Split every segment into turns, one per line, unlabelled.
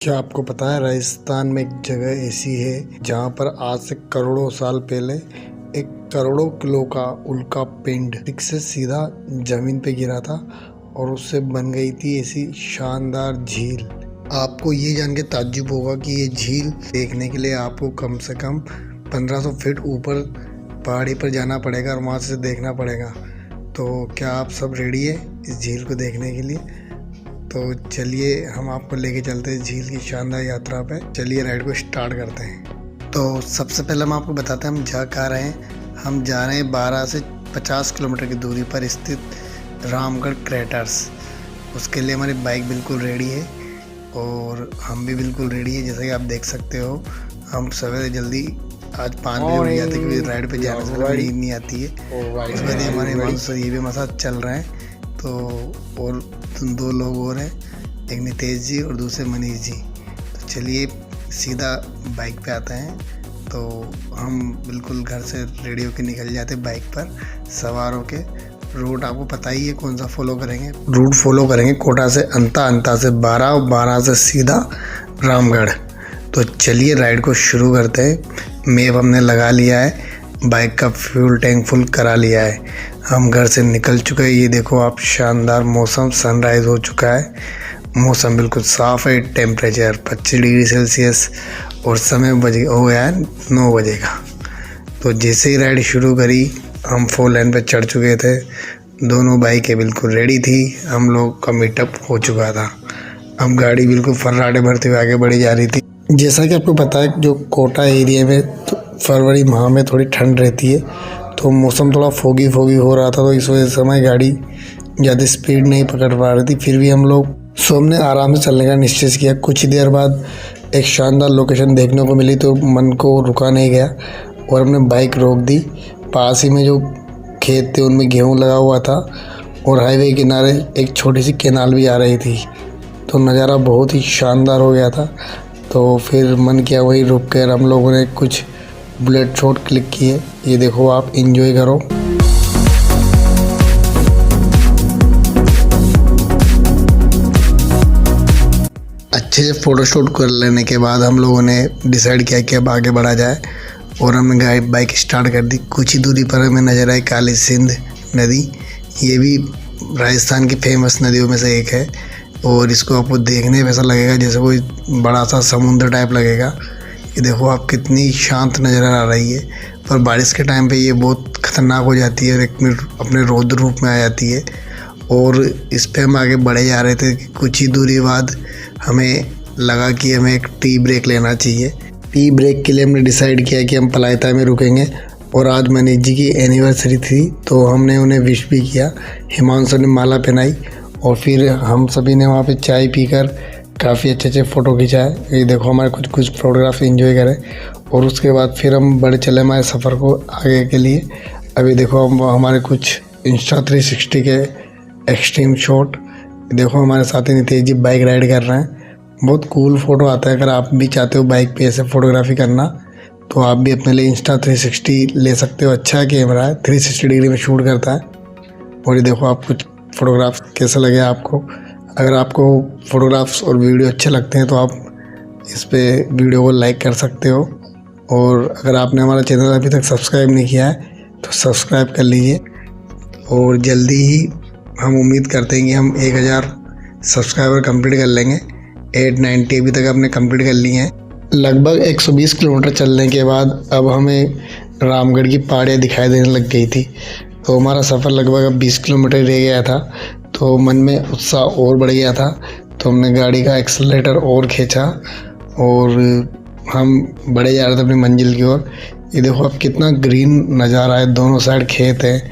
क्या आपको पता है राजस्थान में एक जगह ऐसी है जहाँ पर आज से करोड़ों साल पहले एक करोड़ों किलो का उल्का पिंड ठीक से सीधा जमीन पे गिरा था और उससे बन गई थी ऐसी शानदार झील। आपको ये जान के ताज्जुब होगा कि ये झील देखने के लिए आपको कम से कम 1500 फीट ऊपर पहाड़ी पर जाना पड़ेगा और वहाँ से देखना पड़ेगा। तो क्या आप सब रेडी है इस झील को देखने के लिए? तो चलिए हम आपको लेके चलते हैं झील की शानदार यात्रा पे। चलिए राइड को स्टार्ट करते हैं। तो सबसे पहले हम आपको बताते हैं हम जा कहाँ रहे हैं। हम जा रहे हैं 12 से 50 किलोमीटर की दूरी पर स्थित रामगढ़ क्रेटर्स। उसके लिए हमारी बाइक बिल्कुल रेडी है और हम भी बिल्कुल रेडी है। जैसा कि आप देख सकते हो हम सवेरे जल्दी आज 5 बजे उठ जाते क्योंकि राइड पे जाने से नींद नहीं आती है। उसके बाद हमारे मानसूर ये भी हमारे साथ चल रहे हैं। तो और 2 लोग और हैं, एक नितेश जी और दूसरे मनीष जी। तो चलिए सीधा बाइक पे आते हैं। तो हम बिल्कुल घर से रेडी होकर निकल जाते हैं बाइक पर सवार होके। रूट आपको पता ही है कौन सा फॉलो करेंगे। रूट फॉलो करेंगे कोटा से अंता, अंता से 12 और 12 से सीधा रामगढ़। तो चलिए राइड को शुरू करते हैं। मैप हमने लगा लिया है, बाइक का फ्यूल टैंक फुल करा लिया है। हम घर से निकल चुके हैं। ये देखो आप शानदार मौसम, सनराइज़ हो चुका है, मौसम बिल्कुल साफ़ है। टेम्परेचर 25 डिग्री सेल्सियस और समय हो गया है 9 बजे का। तो जैसे ही राइड शुरू करी हम 4 लाइन पर चढ़ चुके थे। दोनों बाइकें बिल्कुल रेडी थी, हम लोग का मीटअप हो चुका था। अब गाड़ी बिल्कुल फर्राटे भरते हुए आगे बढ़ी जा रही थी। जैसा कि आपको पता है जो कोटा एरिया में तो फरवरी माह में थोड़ी ठंड रहती है, तो मौसम थोड़ा फोगी हो रहा था। तो इस वजह से हमारी गाड़ी ज़्यादा स्पीड नहीं पकड़ पा रही थी। फिर भी हम लोग हमने आराम से चलने का निश्चय किया। कुछ ही देर बाद एक शानदार लोकेशन देखने को मिली तो मन को रुका नहीं गया और हमने बाइक रोक दी। पास ही में जो खेत थे उनमें गेहूँ लगा हुआ था और हाईवे किनारे एक छोटी सी कैनाल भी आ रही थी। तो नज़ारा बहुत ही शानदार हो गया था। तो फिर मन किया वही रुक कर हम लोगों ने कुछ बुलेट शॉट क्लिक किए। ये देखो आप एंजॉय करो। अच्छे से फ़ोटो शूट कर लेने के बाद हम लोगों ने डिसाइड किया कि अब आगे बढ़ा जाए और हमने बाइक स्टार्ट कर दी। कुछ ही दूरी पर हमें नज़र आई काली सिंध नदी। ये भी राजस्थान की फेमस नदियों में से एक है और इसको आपको देखने में ऐसा लगेगा जैसे कोई बड़ा सा समुद्र टाइप लगेगा। ये देखो आप कितनी शांत नज़र आ रही है, पर बारिश के टाइम पे ये बहुत ख़तरनाक हो जाती है और एक मिनट अपने रौद्र रूप में आ जाती है। और इस पे हम आगे बढ़े जा रहे थे कि कुछ ही दूरी बाद हमें लगा कि हमें एक टी ब्रेक लेना चाहिए। टी ब्रेक के लिए हमने डिसाइड किया कि हम पलायता में रुकेंगे और आज मनीष जी की एनिवर्सरी थी तो हमने उन्हें विश भी किया। हिमांशु ने माला पहनाई और फिर हम सभी ने वहाँ पे चाय पीकर काफ़ी अच्छे फ़ोटो खिंचाए। ये देखो हमारे कुछ फोटोग्राफ एंजॉय करें और उसके बाद फिर हम बढ़े चले हमारे सफ़र को आगे के लिए। अभी देखो हम हमारे कुछ इंस्टा 360 के एक्सट्रीम शॉट। देखो हमारे साथी नितेश जी बाइक राइड कर रहे हैं। बहुत कूल फ़ोटो आता है। अगर आप भी चाहते हो बाइक पे ऐसे फ़ोटोग्राफी करना तो आप भी अपने लिए इंस्टा 360 ले सकते हो। अच्छा कैमरा है, 360 डिग्री में शूट करता है। और ये देखो आप कुछ फ़ोटोग्राफ्स कैसे लगे आपको। अगर आपको फ़ोटोग्राफ्स और वीडियो अच्छे लगते हैं तो आप इस पे वीडियो को लाइक कर सकते हो। और अगर आपने हमारा चैनल अभी तक सब्सक्राइब नहीं किया है तो सब्सक्राइब कर लीजिए। और जल्दी ही हम उम्मीद करते हैं कि हम 1000 सब्सक्राइबर कंप्लीट कर लेंगे। 890 अभी तक हमने कंप्लीट कर लिए हैं। लगभग 120 किलोमीटर चलने के बाद अब हमें रामगढ़ की पहाड़ियाँ दिखाई देने लग गई थी। तो हमारा सफ़र लगभग अब 20 किलोमीटर रह गया था। तो मन में उत्साह और बढ़ गया था तो हमने गाड़ी का एक्सेलरेटर और खींचा और हम बढ़े जा रहे थे अपनी मंजिल की ओर। ये देखो अब कितना ग्रीन नज़ारा है, दोनों साइड खेत है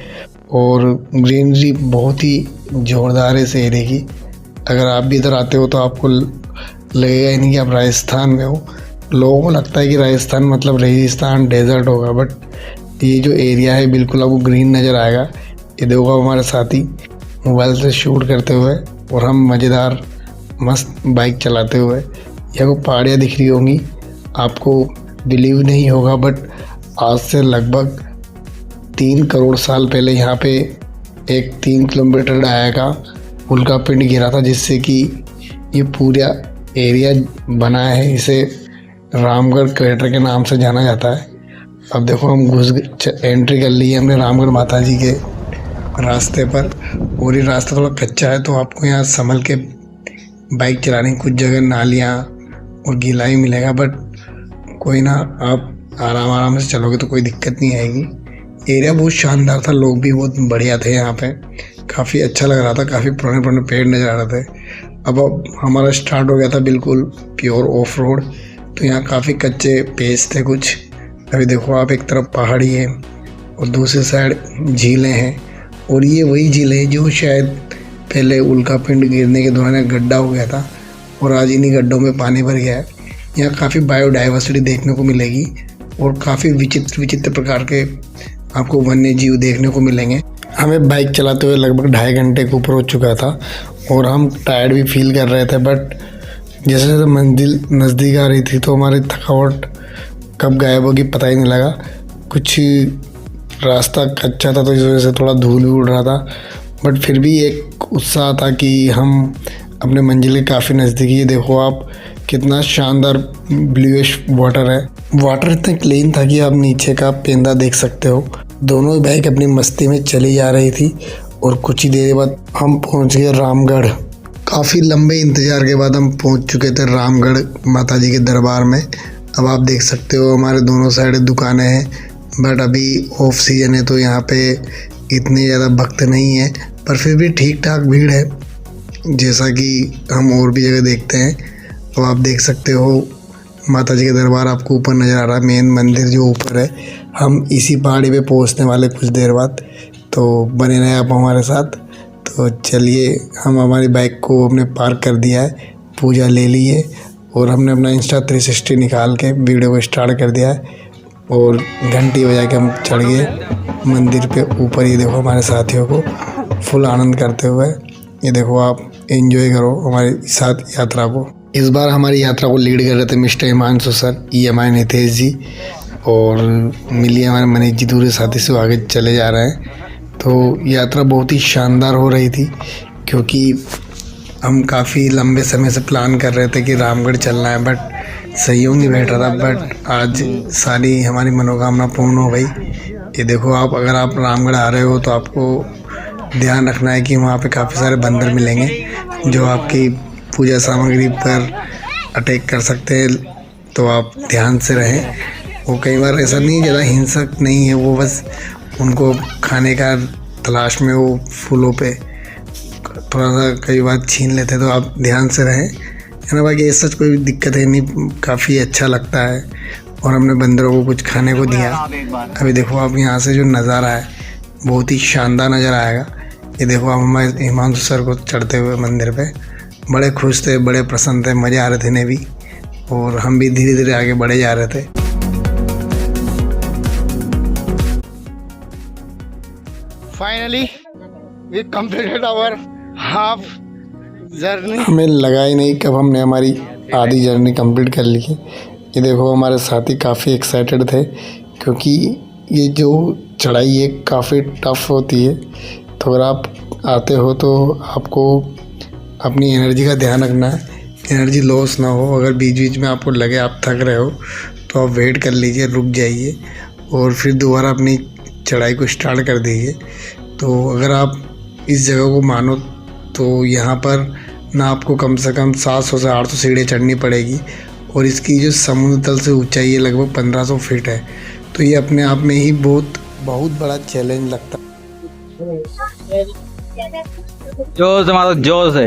और ग्रीनरी बहुत ही ज़ोरदार है इस एरिया की। अगर आप भी इधर आते हो तो आपको लगेगा ही नहीं कि आप राजस्थान में हो। लोगों को लगता है कि राजस्थान मतलब रेगिस्तान डेजर्ट होगा, बट ये जो एरिया है बिल्कुल आपको ग्रीन नज़र आएगा। ये देखो हमारे साथी मोबाइल से शूट करते हुए और हम मज़ेदार मस्त बाइक चलाते हुए। यहाँ को पहाड़ियाँ दिख रही होंगी, आपको बिलीव नहीं होगा बट आज से लगभग 3 करोड़ साल पहले यहाँ पे एक 3 किलोमीटर डाया का उल्का पिंड गिरा था जिससे कि ये पूरा एरिया बना है, इसे रामगढ़ क्रेटर के नाम से जाना जाता है। अब देखो हम एंट्री कर ली है हमने रामगढ़ माता जी के रास्ते पर, और ये रास्ता थोड़ा कच्चा है तो आपको यहाँ संभल के बाइक चलानी, कुछ जगह नालियाँ और गीला ही मिलेगा, बट कोई ना, आप आराम से चलोगे तो कोई दिक्कत नहीं आएगी। एरिया बहुत शानदार था, लोग भी बहुत बढ़िया थे यहाँ पे, काफ़ी अच्छा लग रहा था, काफ़ी पुराने पुराने पेड़ नज़र आ रहे थे। अब हमारा स्टार्ट हो गया था बिल्कुल प्योर ऑफ रोड, तो यहाँ काफ़ी कच्चे पेज थे कुछ। अभी देखो आप, एक तरफ पहाड़ी है और दूसरी साइड झीलें हैं, और ये वही झील है जो शायद पहले उल्कापिंड गिरने के दौरान गड्ढा हो गया था और आज इन्हीं गड्ढों में पानी भर गया है। यहाँ काफ़ी बायोडाइवर्सिटी देखने को मिलेगी और काफ़ी विचित्र प्रकार के आपको वन्य जीव देखने को मिलेंगे। हमें बाइक चलाते हुए लगभग 2.5 घंटे के ऊपर हो चुका था और हम टायर्ड भी फील कर रहे थे, बट जैसे जैसे मंजिल नज़दीक आ रही थी तो हमारी थकावट कब गायब होगी पता ही नहीं लगा। कुछ रास्ता कच्चा था तो इस वजह से थोड़ा धूल भी उड़ रहा था, बट फिर भी एक उत्साह था कि हम अपने मंजिल के काफ़ी नज़दीक। ये देखो आप, कितना शानदार ब्लूइश वाटर है। वाटर इतना क्लीन था कि आप नीचे का पेंदा देख सकते हो। दोनों बाइक अपनी मस्ती में चली जा रही थी और कुछ ही देर बाद हम पहुंच गए रामगढ़। काफ़ी लंबे इंतज़ार के बाद हम पहुंच चुके थे रामगढ़ माता जी के दरबार में। अब आप देख सकते हो हमारे दोनों साइड दुकानें हैं, बट अभी ऑफ सीजन है तो यहाँ पे इतने ज़्यादा भक्त नहीं है, पर फिर भी ठीक ठाक भीड़ है, जैसा कि हम और भी जगह देखते हैं। अब आप देख सकते हो माता जी का दरबार आपको ऊपर नज़र आ रहा है, मेन मंदिर जो ऊपर है। हम इसी पहाड़ी पे पहुंचने वाले कुछ देर बाद, तो बने रहे आप हमारे साथ। तो चलिए, हम हमारी बाइक को हमने पार्क कर दिया है, पूजा ले ली है और हमने अपना इंस्टा 360 निकाल के वीडियो को स्टार्ट कर दिया है और घंटी बजा के हम चढ़ गए मंदिर पे ऊपर। ये देखो हमारे साथियों को फुल आनंद करते हुए, ये देखो आप एंजॉय करो हमारे साथ यात्रा को। इस बार हमारी यात्रा को लीड कर रहे थे mister Himanshu sir, EMI Nitesh ji, और मिलिए हमारे मनीष जी दूसरे साथी से आगे चले जा रहे हैं। तो यात्रा बहुत ही शानदार हो रही थी, क्योंकि हम काफ़ी लंबे समय से प्लान कर रहे थे कि रामगढ़ चलना है, बट सहयोग नहीं बैठ रहा था। बट आज सारी हमारी मनोकामना पूर्ण हो गई। ये देखो आप, अगर आप रामगढ़ आ रहे हो तो आपको ध्यान रखना है कि वहाँ पे काफ़ी सारे बंदर मिलेंगे जो आपकी पूजा सामग्री पर अटैक कर सकते हैं, तो आप ध्यान से रहें। वो कई बार ऐसा नहीं, ज़्यादा हिंसक नहीं है, वो बस उनको खाने का तलाश में वो फूलों पे थोड़ा सा कई बार छीन लेते हैं, तो आप ध्यान से रहें, है ना। बाकी ऐसा कोई दिक्कत है नहीं, काफ़ी अच्छा लगता है और हमने बंदरों को कुछ खाने को दिया। अभी देखो आप, यहाँ से जो नज़ारा है बहुत ही शानदार नज़र आएगा। ये देखो आप, हमारे हिमांशु सर को चढ़ते हुए मंदिर पे बड़े खुश थे, बड़े प्रसन्न थे, मज़े आ रहे थे इन्हें भी, और हम भी धीरे धीरे आगे बढ़े जा रहे थे।
Finally we completed our half journey.
हमें लगा ही नहीं कब हमने हमारी आधी जर्नी कंप्लीट कर ली है। ये देखो हमारे साथी काफ़ी एक्साइटेड थे, क्योंकि ये जो चढ़ाई है काफ़ी टफ होती है, तो अगर आप आते हो तो आपको अपनी एनर्जी का ध्यान रखना है, एनर्जी लॉस ना हो। अगर बीच बीच में आपको लगे आप थक रहे हो तो आप वेट कर लीजिए, रुक जाइए और फिर दोबारा अपनी चढ़ाई को स्टार्ट कर दीजिए। तो अगर आप इस जगह को मानो तो यहाँ पर ना आपको कम से कम 700 से 800 सीढ़ियाँ चढ़नी पड़ेगी, और इसकी जो समुद्र तल से ऊंचाई है लगभग 1500 फीट है। तो ये अपने आप में ही बहुत बड़ा चैलेंज लगता है।
जोश मारो, जोश है।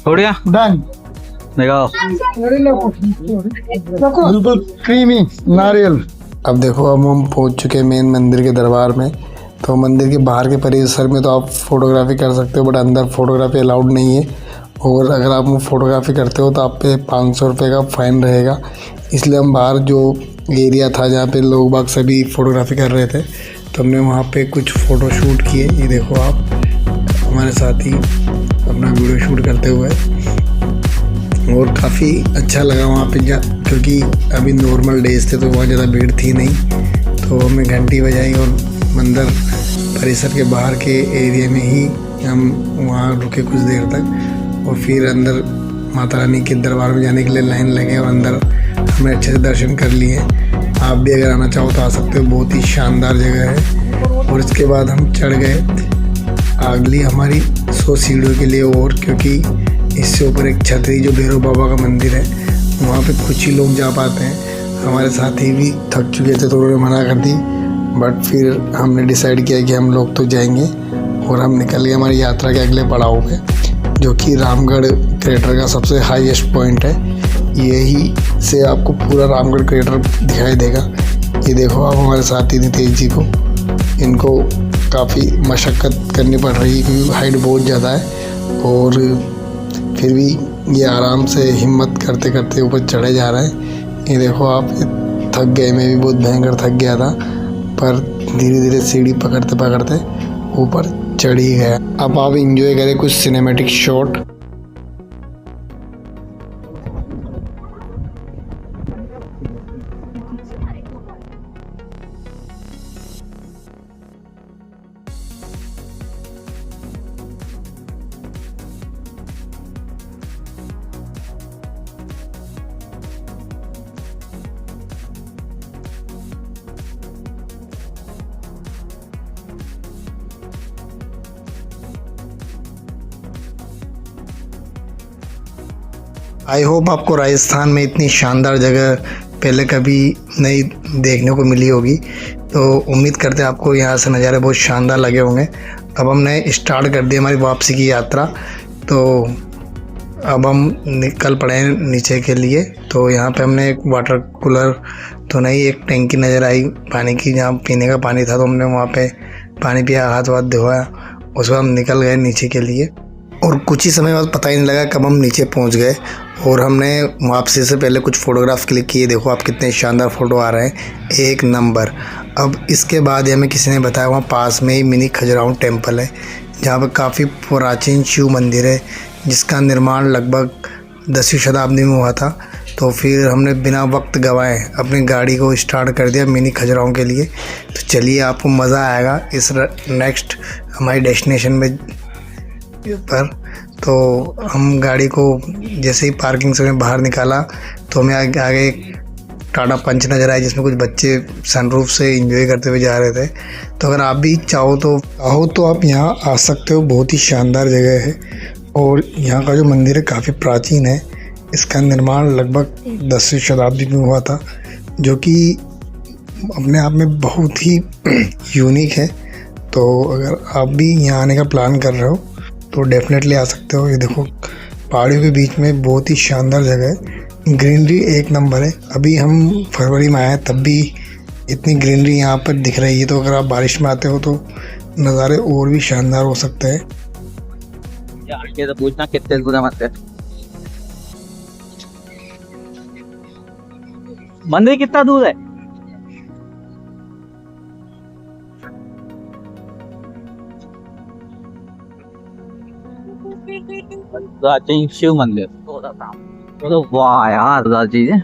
हो गया
डन,
देखो
बिल्कुल क्रीमी नारियल।
अब देखो, अब हम पहुंच चुके हैं मेन मंदिर के दरबार में। तो मंदिर के बाहर के परिसर में तो आप फोटोग्राफी कर सकते हो, बट अंदर फोटोग्राफी अलाउड नहीं है, और अगर आप फोटोग्राफी करते हो तो आप पे 500 रुपये का फ़ाइन रहेगा। इसलिए हम बाहर जो एरिया था जहाँ पे लोग बाग सभी फ़ोटोग्राफी कर रहे थे, तो हमने वहाँ पे कुछ फ़ोटो शूट किए। ये देखो आप, हमारे साथ ही अपना वीडियो शूट करते हुए, और काफ़ी अच्छा लगा वहाँ पे क्योंकि अभी नॉर्मल डेज थे तो वहाँ ज़्यादा भीड़ थी नहीं। तो हमने घंटी बजाई और मंदिर परिसर के बाहर के एरिया में ही हम वहाँ रुके कुछ देर तक और फिर अंदर माता रानी के दरबार में जाने के लिए लाइन लगे और अंदर हमने अच्छे से दर्शन कर लिए। आप भी अगर आना चाहो तो आ सकते हो, बहुत ही शानदार जगह है। और इसके बाद हम चढ़ गए अगली हमारी 100 सीढ़ियों के लिए, और क्योंकि इससे ऊपर एक छतरी जो भैरव बाबा का मंदिर है वहाँ पे कुछ ही लोग जा पाते हैं। हमारे साथी भी थक चुके थे तो उन्होंने मना कर दी, बट फिर हमने डिसाइड किया कि हम लोग तो जाएंगे और हम निकल गए हमारी यात्रा के अगले पड़ाव पे, जो कि रामगढ़ क्रेटर का सबसे हाईएस्ट पॉइंट है। यही से आपको पूरा रामगढ़ क्रेटर दिखाई देगा। ये देखो आप हमारे साथी नितेश जी को, इनको काफ़ी मशक्क़त करनी पड़ रही है क्योंकि हाइट बहुत ज़्यादा है, और फिर भी ये आराम से हिम्मत करते करते ऊपर चढ़े जा रहे हैं। ये देखो आप, थक गए, मैं भी बहुत भयंकर थक गया था, पर धीरे धीरे सीढ़ी पकड़ते पकड़ते ऊपर चढ़ ही गया। अब आप इंजॉय करें कुछ सिनेमैटिक शॉट। आई होप आपको राजस्थान में इतनी शानदार जगह पहले कभी नहीं देखने को मिली होगी, तो उम्मीद करते हैं आपको यहाँ से नज़ारे बहुत शानदार लगे होंगे। अब हमने स्टार्ट कर दी हमारी वापसी की यात्रा, तो अब हम निकल पड़े हैं नीचे के लिए। तो यहाँ पे हमने एक वाटर कूलर तो नहीं, एक टैंकी नज़र आई पानी की, जहाँ पीने का पानी था, तो हमने वहाँ पे पानी पिया, हाथ वाथ धोया, उसके बाद हम निकल गए नीचे के लिए। और कुछ ही समय बाद पता ही नहीं लगा कब हम नीचे पहुंच गए, और हमने वापसी से पहले कुछ फ़ोटोग्राफ क्लिक किए। देखो आप कितने शानदार फ़ोटो आ रहे हैं, एक नंबर। अब इसके बाद हमें किसी ने बताया वहाँ पास में ही मिनी खजुराहो टेम्पल है, जहाँ पर काफ़ी प्राचीन शिव मंदिर है, जिसका निर्माण लगभग 10वीं शताब्दी में हुआ था। तो फिर हमने बिना वक्त गवाए अपनी गाड़ी को स्टार्ट कर दिया मिनी खजुराहो के लिए। तो चलिए, आपको मज़ा आएगा इस नेक्स्ट हमारी डेस्टिनेशन में पर। तो हम गाड़ी को जैसे ही पार्किंग से बाहर निकाला तो हमें आगे एक टाटा पंच नज़र आया, जिसमें कुछ बच्चे सनरूफ से एंजॉय करते हुए जा रहे थे। तो अगर आप भी चाहो तो आप यहाँ आ सकते हो, बहुत ही शानदार जगह है। और यहाँ का जो मंदिर है काफ़ी प्राचीन है, इसका निर्माण लगभग 10वीं शताब्दी में हुआ था, जो कि अपने आप में बहुत ही यूनिक है। तो अगर आप भी यहाँ आने का प्लान कर रहे हो तो डेफिनेटली आ सकते हो। ये देखो पहाड़ियों के बीच में बहुत ही शानदार जगह है, ग्रीनरी एक नंबर है। अभी हम फरवरी में आए तब भी इतनी ग्रीनरी यहाँ पर दिख रही है, तो अगर आप बारिश में आते हो तो नज़ारे और भी शानदार हो सकते हैं।
तो पूछना कितने गुना मत। मंदिर कितना दूर है? प्राचीन शिव मंदिर। तो वाह यार, चीज है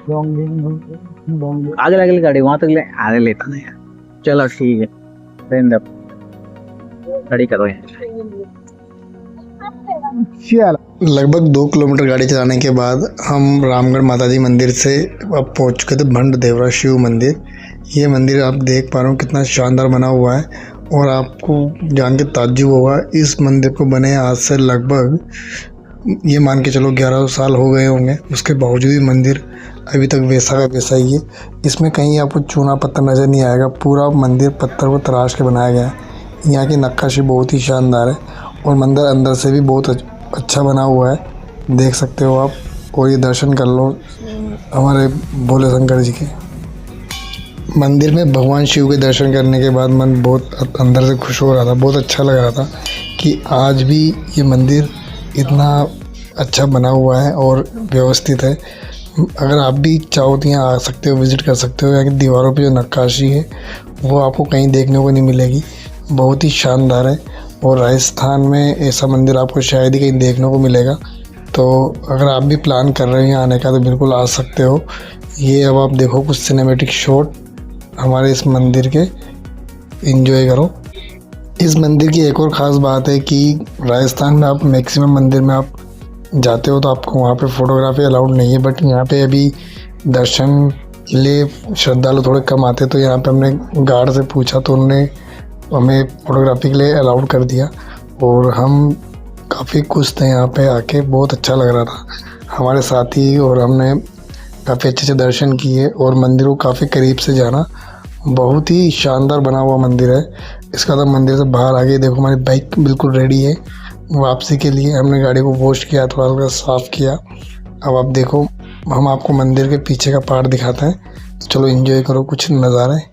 आगे लगे गाड़ी वहां तक ले आगे लेता नहीं। चलो ठीक है, गाड़ी करो।
लगभग 2 किलोमीटर गाड़ी चलाने के बाद हम रामगढ़ माताजी मंदिर से अब पहुंच चुके थे भंड देवरा शिव मंदिर। ये मंदिर आप देख पा रहे हो कितना शानदार बना हुआ है, और आपको जान के ताज्जुब होगा, इस मंदिर को बने आज से लगभग ये मान के चलो 1100 साल हो गए होंगे। उसके बावजूद भी मंदिर अभी तक वैसा का वैसा ही है। इसमें कहीं आपको चूना पत्थर नज़र नहीं आएगा, पूरा मंदिर पत्थर को तराश के बनाया गया है। यहाँ की नक्काशी बहुत ही शानदार है, और मंदिर अंदर से भी बहुत अच्छा बना हुआ है, देख सकते हो आप। और ये दर्शन कर लो हमारे भोले शंकर जी के। मंदिर में भगवान शिव के दर्शन करने के बाद मन बहुत अंदर से खुश हो रहा था, बहुत अच्छा लग रहा था कि आज भी ये मंदिर इतना अच्छा बना हुआ है और व्यवस्थित है। अगर आप भी चाहो तो यहाँ आ सकते हो, विज़िट कर सकते हो। यहाँ की दीवारों पे जो नक्काशी है वो आपको कहीं देखने को नहीं मिलेगी, बहुत ही शानदार है। और राजस्थान में ऐसा मंदिर आपको शायद ही कहीं देखने को मिलेगा। तो अगर आप भी प्लान कर रहे हैं यहाँ आने का तो बिल्कुल आ सकते हो। ये अब आप देखो कुछ सिनेमैटिक शॉट हमारे इस मंदिर के, एंजॉय करो। इस मंदिर की एक और ख़ास बात है कि राजस्थान में आप मैक्सिमम मंदिर में आप जाते हो तो आपको वहाँ पे फ़ोटोग्राफी अलाउड नहीं है, बट यहाँ पे अभी दर्शन के लिए श्रद्धालु थोड़े कम आते, तो यहाँ पे हमने गार्ड से पूछा तो उन्होंने हमें फ़ोटोग्राफी के लिए अलाउड कर दिया और हम काफ़ी खुश थे यहाँ पे आके, बहुत अच्छा लग रहा था हमारे साथी, और हमने काफ़ी अच्छे से दर्शन किए और मंदिर को काफ़ी करीब से जाना। बहुत ही शानदार बना हुआ मंदिर है। इसका तो मंदिर से बाहर आ गए, देखो हमारी बाइक बिल्कुल रेडी है वापसी के लिए। हमने गाड़ी को वॉश किया, थोड़ा थोड़ा साफ़ किया। अब आप देखो, हम आपको मंदिर के पीछे का पार्ट दिखाते हैं। चलो एंजॉय करो कुछ नज़ारे।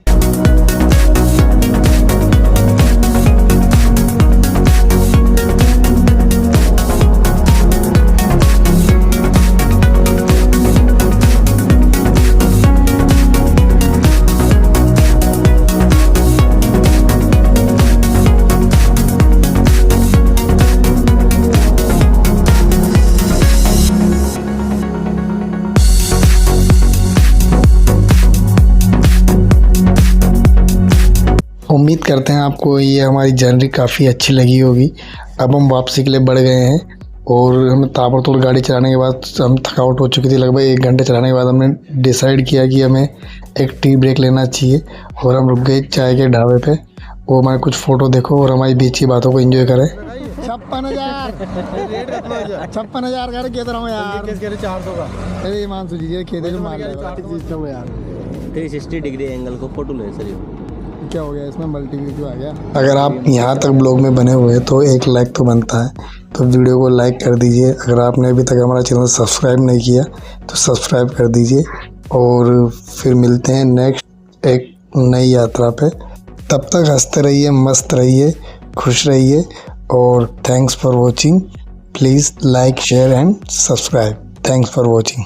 उम्मीद करते हैं आपको ये हमारी जर्नी काफ़ी अच्छी लगी होगी। अब हम वापसी के लिए बढ़ गए हैं और हमें ताबड़तोड़ गाड़ी चलाने के बाद हम थकावट हो चुकी थी। लगभग 1 घंटे चलाने के बाद हमने डिसाइड किया कि हमें एक टी ब्रेक लेना चाहिए और हम रुक गए चाय के ढाबे पे। वो हमारे कुछ फ़ोटो देखो और हमारी बीच की बातों को एंजॉय करें।
56,000 कर के रहा हूँ यार। 400 का अरे हिमांशु जी खेदे जो मार लेगा यार।
360 डिग्री एंगल को फोटो ले सर।
क्या हो गया इसमें, मल्टीव्यू आ गया।
अगर आप यहाँ तक ब्लॉग में बने हुए हैं तो 1 लाइक तो बनता है, तो वीडियो को लाइक कर दीजिए। अगर आपने अभी तक हमारा चैनल सब्सक्राइब नहीं किया तो सब्सक्राइब कर दीजिए और फिर मिलते हैं नेक्स्ट एक नई यात्रा पे। तब तक हंसते रहिए, मस्त रहिए, खुश रहिए और thanks for watching. Please like, share and subscribe. Thanks for watching.